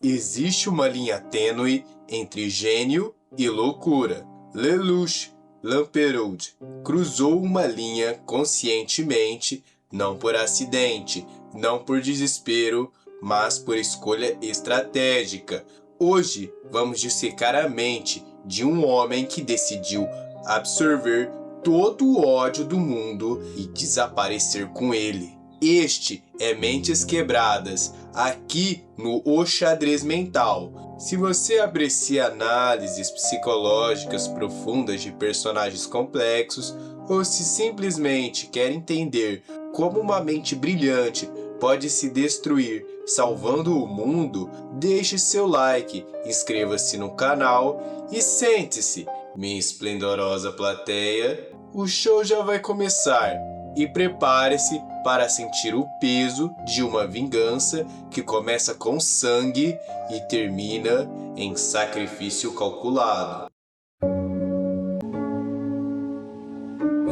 Existe uma linha tênue entre gênio e loucura. Lelouch Lamperoud cruzou uma linha conscientemente, não por acidente, não por desespero, mas por escolha estratégica. Hoje vamos dissecar a mente de um homem que decidiu absorver todo o ódio do mundo e desaparecer com ele. Este é Mentes Quebradas, aqui no O Xadrez Mental. Se você aprecia análises psicológicas profundas de personagens complexos, ou se simplesmente quer entender como uma mente brilhante pode se destruir salvando o mundo, deixe seu like, inscreva-se no canal e sente-se, minha esplendorosa plateia. O show já vai começar e prepare-se para sentir o peso de uma vingança que começa com sangue e termina em sacrifício calculado.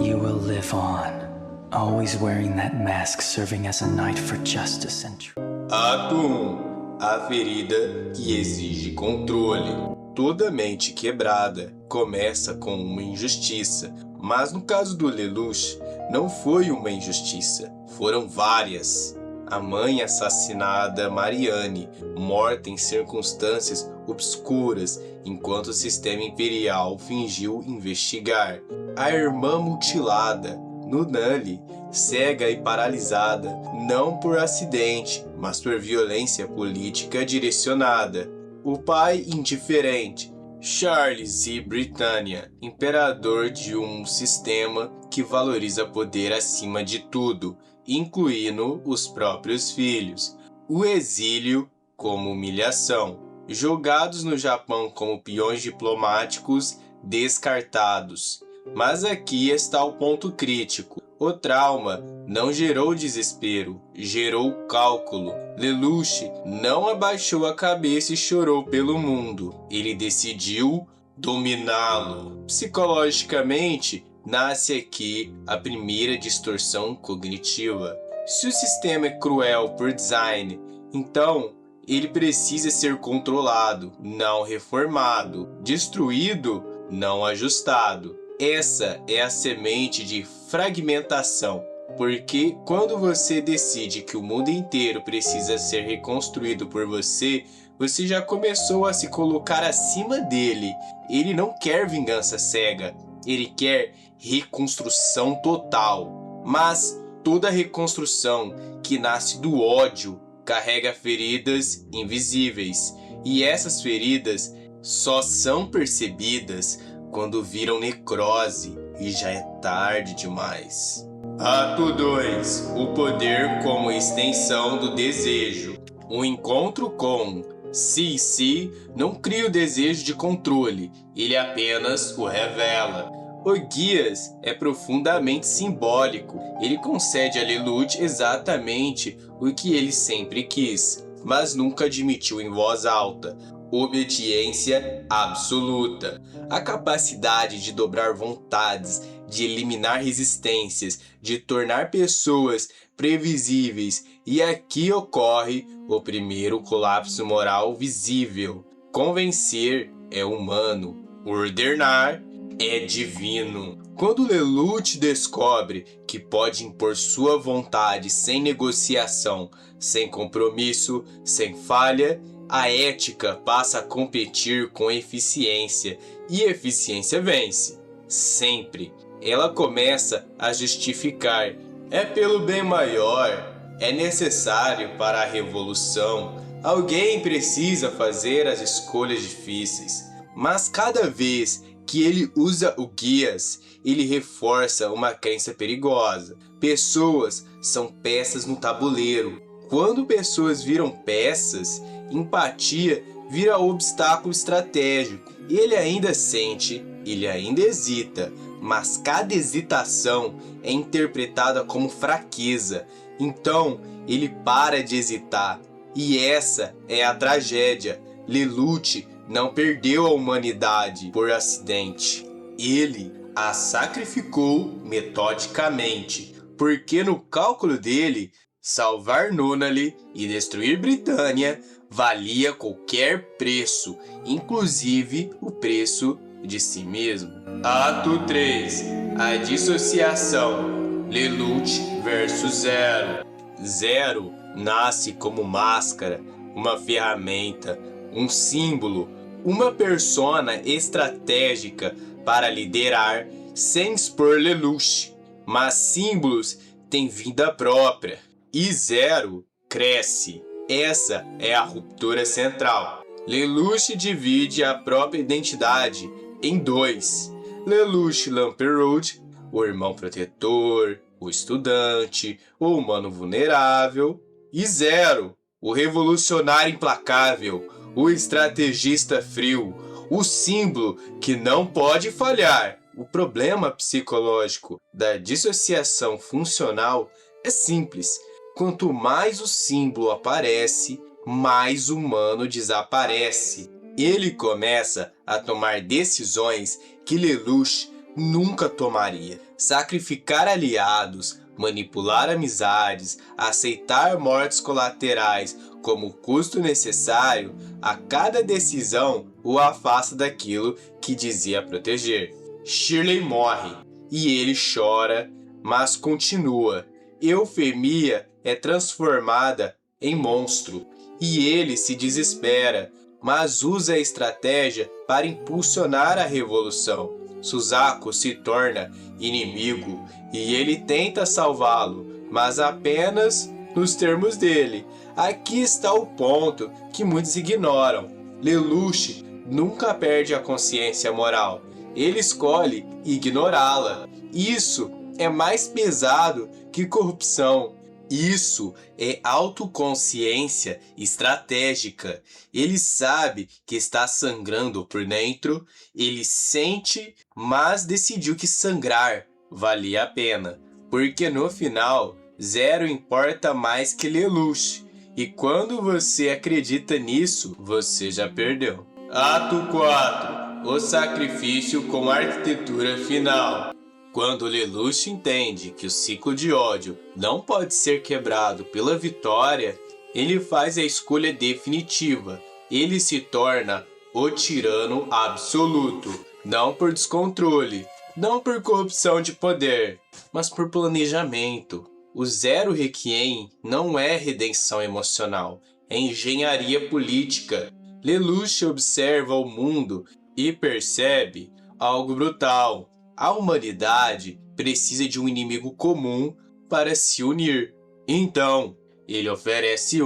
You will live on, always wearing that mask, serving as a knight for justice and truth. Ato 1. A ferida que exige controle. Toda mente quebrada começa com uma injustiça, mas no caso do Lelouch, não foi uma injustiça, foram várias. A mãe assassinada Marianne, morta em circunstâncias obscuras, enquanto o sistema imperial fingiu investigar. A irmã mutilada, Nunnally, cega e paralisada, não por acidente, mas por violência política direcionada. O pai indiferente, Charles e Britannia, imperador de um sistema que valoriza poder acima de tudo, incluindo os próprios filhos. O exílio como humilhação. Jogados no Japão como peões diplomáticos descartados. Mas aqui está o ponto crítico. O trauma não gerou desespero, gerou cálculo. Lelouch não abaixou a cabeça e chorou pelo mundo. Ele decidiu dominá-lo. Psicologicamente, nasce aqui a primeira distorção cognitiva. Se o sistema é cruel por design, então ele precisa ser controlado, não reformado, destruído, não ajustado. Essa é a semente de fragmentação, porque quando você decide que o mundo inteiro precisa ser reconstruído por você, você já começou a se colocar acima dele. Ele não quer vingança cega, ele quer reconstrução total. Mas toda reconstrução que nasce do ódio carrega feridas invisíveis, e essas feridas só são percebidas quando viram necrose e já é tarde demais. Ato 2. O poder como extensão do desejo. O encontro com Si não cria o desejo de controle, ele apenas o revela. O Guias é profundamente simbólico, ele concede a Lelouch exatamente o que ele sempre quis, mas nunca admitiu em voz alta. Obediência absoluta. A capacidade de dobrar vontades, de eliminar resistências, de tornar pessoas previsíveis. E aqui ocorre o primeiro colapso moral visível. Convencer é humano, ordenar é divino. Quando Lelouch descobre que pode impor sua vontade sem negociação, sem compromisso, sem falha, a ética passa a competir com eficiência, e eficiência vence. Sempre. Ela começa a justificar. É pelo bem maior, é necessário para a revolução. Alguém precisa fazer as escolhas difíceis. Mas cada vez que ele usa o Guias, ele reforça uma crença perigosa. Pessoas são peças no tabuleiro. Quando pessoas viram peças, empatia vira obstáculo estratégico. Ele ainda sente, ele ainda hesita, mas cada hesitação é interpretada como fraqueza. Então ele para de hesitar. E essa é a tragédia. Lelouch não perdeu a humanidade por acidente. Ele a sacrificou metodicamente, porque no cálculo dele, salvar Nunnally e destruir Britannia valia qualquer preço, inclusive o preço de si mesmo. Ato 3. A dissociação. Lelouch versus Zero. Zero nasce como máscara, uma ferramenta, um símbolo, uma persona estratégica para liderar sem expor Lelouch, mas símbolos têm vida própria. E Zero cresce. Essa é a ruptura central. Lelouch divide a própria identidade em dois. Lelouch Lamperoud, o irmão protetor, o estudante, o humano vulnerável. E Zero, o revolucionário implacável, o estrategista frio, o símbolo que não pode falhar. O problema psicológico da dissociação funcional é simples. Quanto mais o símbolo aparece, mais o humano desaparece. Ele começa a tomar decisões que Lelouch nunca tomaria. Sacrificar aliados, manipular amizades, aceitar mortes colaterais como custo necessário, a cada decisão o afasta daquilo que dizia proteger. Shirley morre e ele chora, mas continua. Eufemia é transformada em monstro e ele se desespera, mas usa a estratégia para impulsionar a revolução. Suzaku se torna inimigo e ele tenta salvá-lo, mas apenas nos termos dele. Aqui está o ponto que muitos ignoram. Lelouch nunca perde a consciência moral. Ele escolhe ignorá-la. Isso é mais pesado que corrupção. Isso é autoconsciência estratégica. Ele sabe que está sangrando por dentro, ele sente, mas decidiu que sangrar valia a pena, porque no final, Zero importa mais que Lelouch. E quando você acredita nisso, você já perdeu. Ato 4. O sacrifício com arquitetura final. Quando Lelouch entende que o ciclo de ódio não pode ser quebrado pela vitória, ele faz a escolha definitiva. Ele se torna o tirano absoluto, não por descontrole, não por corrupção de poder, mas por planejamento. O Zero Requiem não é redenção emocional, é engenharia política. Lelouch observa o mundo e percebe algo brutal. A humanidade precisa de um inimigo comum para se unir. Então, ele oferece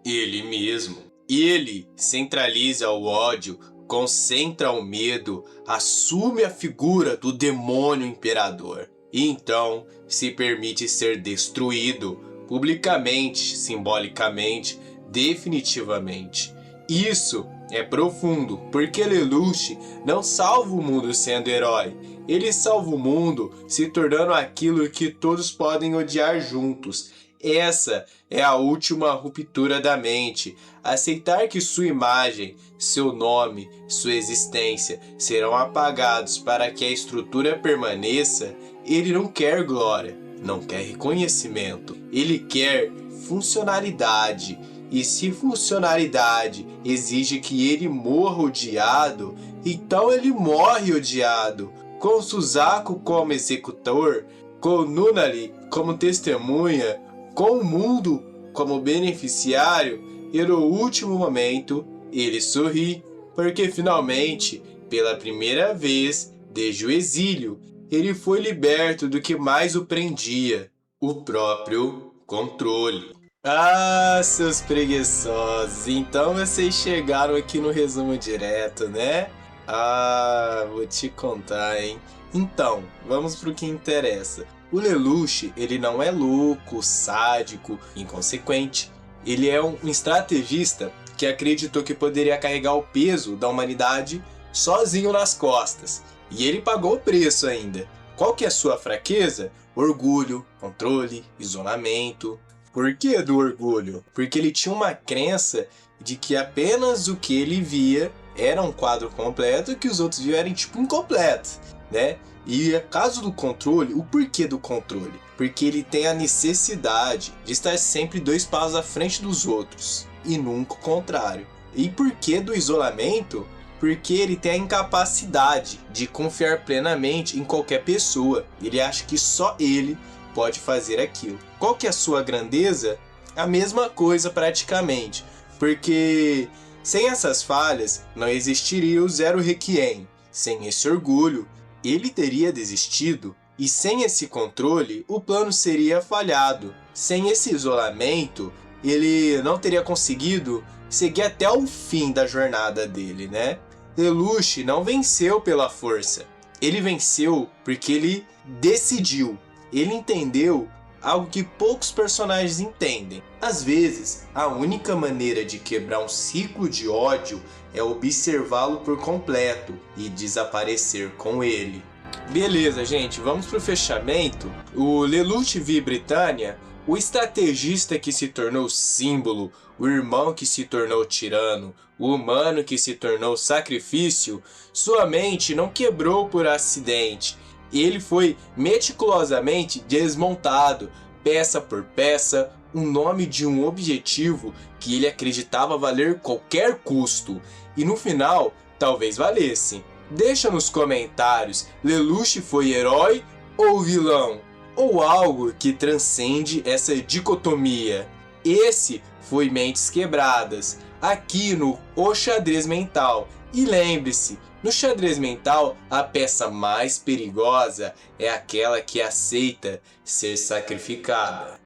ele mesmo. Ele centraliza o ódio, concentra o medo, assume a figura do demônio imperador. E então se permite ser destruído publicamente, simbolicamente, definitivamente. Isso é profundo, porque Lelouch não salva o mundo sendo herói. Ele salva o mundo se tornando aquilo que todos podem odiar juntos. Essa é a última ruptura da mente. Aceitar que sua imagem, seu nome, sua existência serão apagados para que a estrutura permaneça. Ele não quer glória, não quer reconhecimento. Ele quer funcionalidade. E se funcionalidade exige que ele morra odiado, então ele morre odiado. Com Suzaku como executor, com Nunnally como testemunha, com o mundo como beneficiário, e no último momento ele sorri, porque finalmente, pela primeira vez desde o exílio, ele foi liberto do que mais o prendia, o próprio controle. Ah, seus preguiçosos, então vocês chegaram aqui no resumo direto, né? Ah, vou te contar, hein? Então, vamos pro que interessa. O Lelouch, ele não é louco, sádico, inconsequente. Ele é um estrategista que acreditou que poderia carregar o peso da humanidade sozinho nas costas. E ele pagou o preço ainda. Qual que é a sua fraqueza? Orgulho, controle, isolamento. Por que do orgulho? Porque ele tinha uma crença de que apenas o que ele via era um quadro completo e que os outros viam eram tipo incompleto, né? E caso do controle, o porquê do controle? Porque ele tem a necessidade de estar sempre 2 passos à frente dos outros. e nunca o contrário. E por que do isolamento? Porque ele tem a incapacidade de confiar plenamente em qualquer pessoa. Ele acha que só ele pode fazer aquilo. Qual que é a sua grandeza? A mesma coisa praticamente. Porque sem essas falhas não existiria o Zero Requiem. Sem esse orgulho, ele teria desistido. E sem esse controle, o plano seria falhado. Sem esse isolamento, ele não teria conseguido seguir até o fim da jornada dele, né? Lelouch não venceu pela força. Ele venceu porque ele decidiu. Ele entendeu algo que poucos personagens entendem. Às vezes, a única maneira de quebrar um ciclo de ódio é observá-lo por completo e desaparecer com ele. Beleza, gente, vamos pro fechamento. O Lelouch v Britânia, o estrategista que se tornou símbolo, o irmão que se tornou tirano, o humano que se tornou sacrifício, sua mente não quebrou por acidente. Ele foi meticulosamente desmontado, peça por peça, o nome de um objetivo que ele acreditava valer qualquer custo. E no final, talvez valesse. Deixa nos comentários, Lelouch foi herói ou vilão? Ou algo que transcende essa dicotomia? Esse foi Mentes Quebradas, aqui no O Xadrez Mental. E lembre-se, no xadrez mental, a peça mais perigosa é aquela que aceita ser sacrificada.